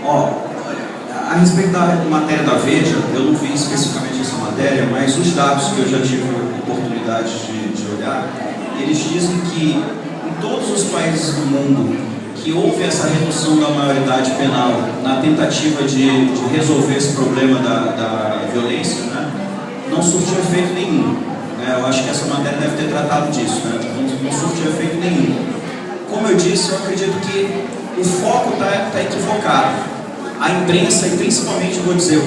Ó, a respeito da matéria da Veja, eu não vi especificamente essa matéria, mas os dados que eu já tive a oportunidade de olhar, eles dizem que em todos os países do mundo que houve essa redução da maioridade penal na tentativa de resolver esse problema da violência, né, não surtiu efeito nenhum. Né? Eu acho que essa matéria deve ter tratado disso, né? Não surtiu efeito nenhum. Como eu disse, eu acredito que o foco está equivocado. A imprensa, e principalmente, vou dizer,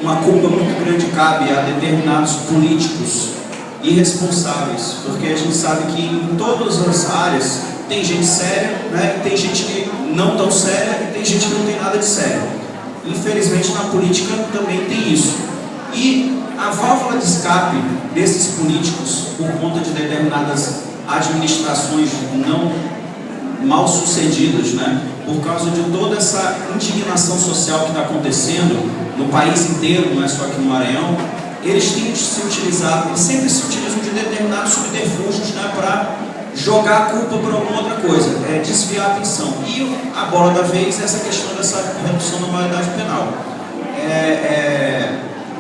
uma culpa muito grande cabe a determinados políticos irresponsáveis, porque a gente sabe que em todas as áreas tem gente séria, né, e tem gente que não tão séria, e tem gente que não tem nada de sério. Infelizmente, na política também tem isso. E a válvula de escape desses políticos, por conta de determinadas administrações não mal sucedidas, né, por causa de toda essa indignação social que está acontecendo no país inteiro, não é só aqui no Maranhão, eles têm se utilizado, e sempre se utilizam de determinados subterfúgios, né, para jogar a culpa por alguma outra coisa, desviar a atenção. E a bola da vez é essa questão dessa redução da maioridade penal.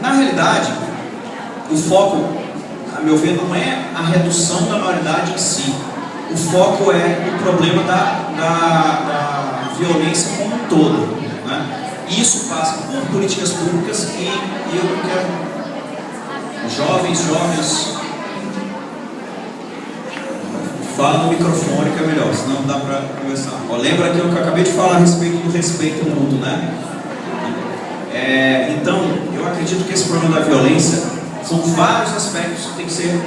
Na realidade, o foco, a meu ver, não é a redução da maioridade em si. O foco é o problema da violência como um todo. Né? Isso passa por políticas públicas e eu quero jovens, fala no microfone que é melhor, senão não dá para conversar. Ó, lembra aquilo que eu acabei de falar a respeito do respeito mútuo, né? Então, eu acredito que esse problema da violência são vários aspectos que têm que ser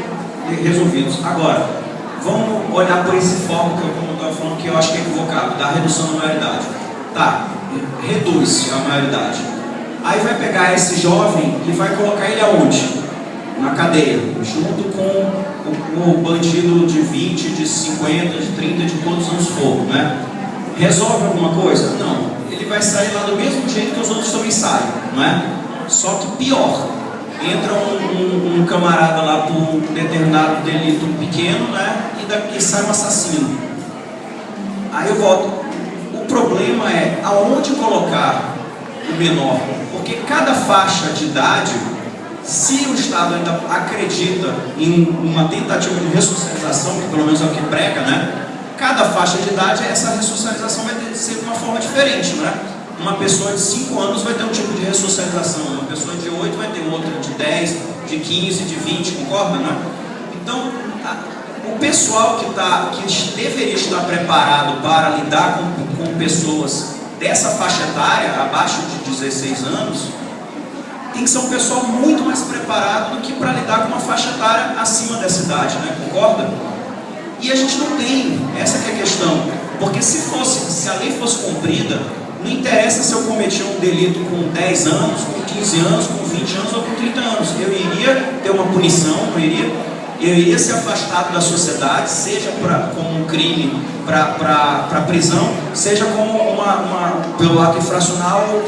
resolvidos. Agora, vamos olhar por esse foco que eu estava falando, que eu acho que é equivocado, da redução da maioridade. Tá, reduz a maioridade. Aí vai pegar esse jovem e vai colocar ele aonde? Na cadeia, junto com o bandido de 20, de 50, de 30, de quantos anos for, né? Resolve alguma coisa? Não. Ele vai sair lá do mesmo jeito que os outros também saem, não é? Só que pior. Entra um camarada lá por um determinado delito pequeno, né? E sai um assassino. Aí eu volto. O problema é aonde colocar o menor. Porque cada faixa de idade, se o Estado ainda acredita em uma tentativa de ressocialização, que pelo menos é o que prega, né? Cada faixa de idade, essa ressocialização vai ter que ser de uma forma diferente, né? Uma pessoa de 5 anos vai ter um tipo de ressocialização, uma pessoa de 8 vai ter outra, de 10, de 15, de 20, concorda, né? Então, o pessoal que deveria estar preparado para lidar com pessoas dessa faixa etária, abaixo de 16 anos, tem que ser um pessoal muito mais preparado do que para lidar com uma faixa etária acima dessa idade, né? Concorda? E a gente não tem, essa que é a questão, porque se a lei fosse cumprida, não interessa se eu cometi um delito com 10 anos, com 15 anos, com 20 anos ou com 30 anos, eu iria ter uma punição, eu iria ser afastado da sociedade, seja como um crime para prisão, seja como pelo ato infracional ou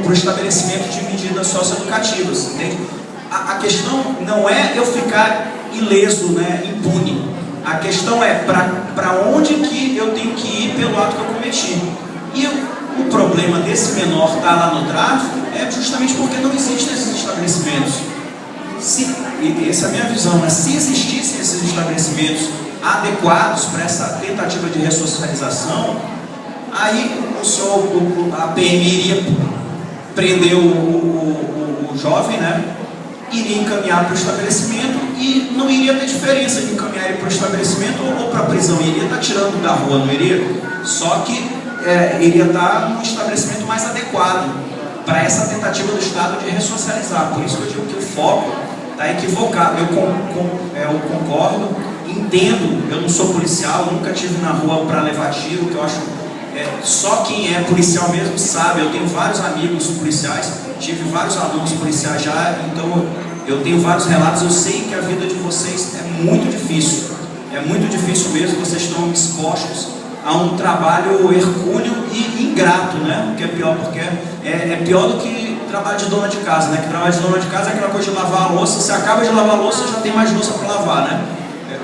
para o estabelecimento de medidas socioeducativas, entende? A questão não é eu ficar ileso, né, impune. A questão é para onde que eu tenho que ir pelo ato que eu cometi. E o problema desse menor estar lá no tráfico é justamente porque não existem esses estabelecimentos. Essa é a minha visão, mas se existissem esses estabelecimentos adequados para essa tentativa de ressocialização, aí a PM iria prender o jovem, né? Iria encaminhar para o estabelecimento e não iria ter diferença de encaminhar ele para o estabelecimento ou para a prisão. Iria estar tirando da rua, não iria? Só que iria estar num estabelecimento mais adequado para essa tentativa do Estado de ressocializar. Por isso que eu digo que o foco está equivocado. Eu concordo, entendo, eu não sou policial, nunca estive na rua para levar tiro, que eu acho só quem é policial mesmo sabe. Eu tenho vários amigos policiais, tive vários alunos policiais já, então eu tenho vários relatos, eu sei que a vida de vocês é muito difícil mesmo, vocês estão expostos a um trabalho hercúleo e ingrato, né? O que é pior, porque é pior do que trabalho de dona de casa, né? Que trabalho de dona de casa é aquela coisa de lavar a louça, você acaba de lavar a louça, já tem mais louça para lavar, né?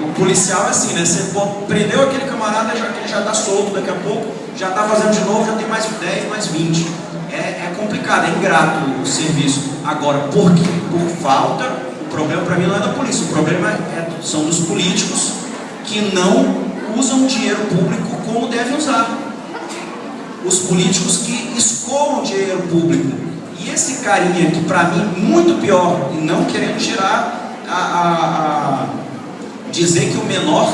O policial é assim, né? Você prendeu aquele camarada, ele já está solto daqui a pouco, já está fazendo de novo, já tem mais 10, mais 20. é complicado, é ingrato o serviço. Agora, por quê? Por falta, o problema para mim não é da polícia, o problema são dos políticos que não usam o dinheiro público como devem usar. Os políticos que escoam o dinheiro público. E esse carinha que para mim, muito pior, e não querendo tirar dizer que o menor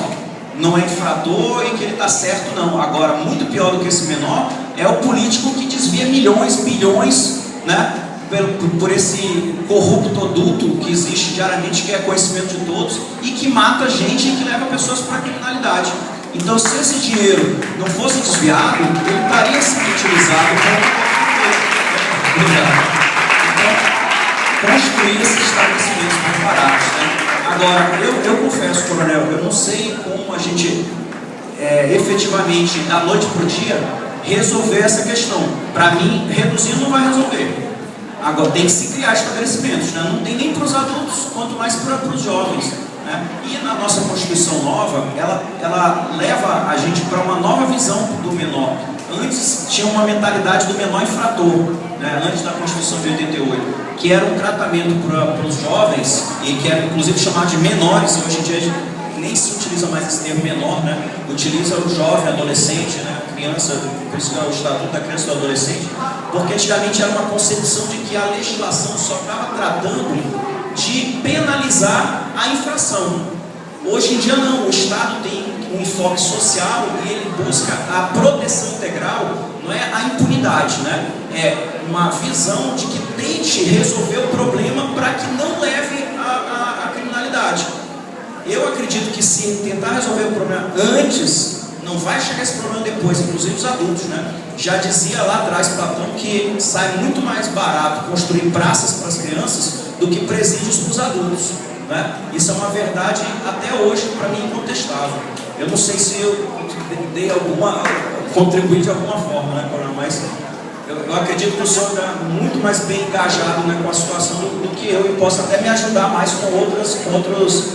não é infrator e que ele está certo, não. Agora, muito pior do que esse menor é o político que desvia milhões, bilhões, né, por esse corrupto adulto que existe diariamente, que é conhecimento de todos, e que mata gente e que leva pessoas para a criminalidade. Então, se esse dinheiro não fosse desviado, ele estaria sendo utilizado para construir esses estabelecimentos preparados, né? Agora, eu confesso, coronel, eu não sei como a gente efetivamente, da noite para o dia, resolver essa questão. Para mim, reduzir não vai resolver. Agora, tem que se criar estabelecimentos, né? Não tem nem para os adultos, quanto mais para os jovens, né? E na nossa Constituição nova, ela leva a gente para uma nova visão do menor. Antes tinha uma mentalidade do menor infrator, né? Antes da Constituição de 88, que era um tratamento para os jovens, e que era inclusive chamado de menores, e hoje em dia nem se utiliza mais esse termo menor, né? Utiliza o jovem, adolescente, né? Criança, por isso que é o Estatuto da Criança e do Adolescente, porque antigamente era uma concepção de que a legislação só estava tratando de penalizar a infração. Hoje em dia não, o Estado tem um enfoque social e ele busca a proteção integral, não é a impunidade, né? É uma visão de que tente resolver o problema para que não leve à criminalidade. Eu acredito que se tentar resolver o problema antes, não vai chegar esse problema depois, inclusive os adultos, né? Já dizia lá atrás Platão que sai muito mais barato construir praças para as crianças do que presídios para os adultos, né? Isso é uma verdade até hoje para mim incontestável. Eu não sei se eu dei contribuí de alguma forma, né, Coronel? Mas eu acredito que o senhor está muito mais bem engajado, né, com a situação do que eu, e possa até me ajudar mais com outros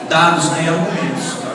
dados, né, e argumentos.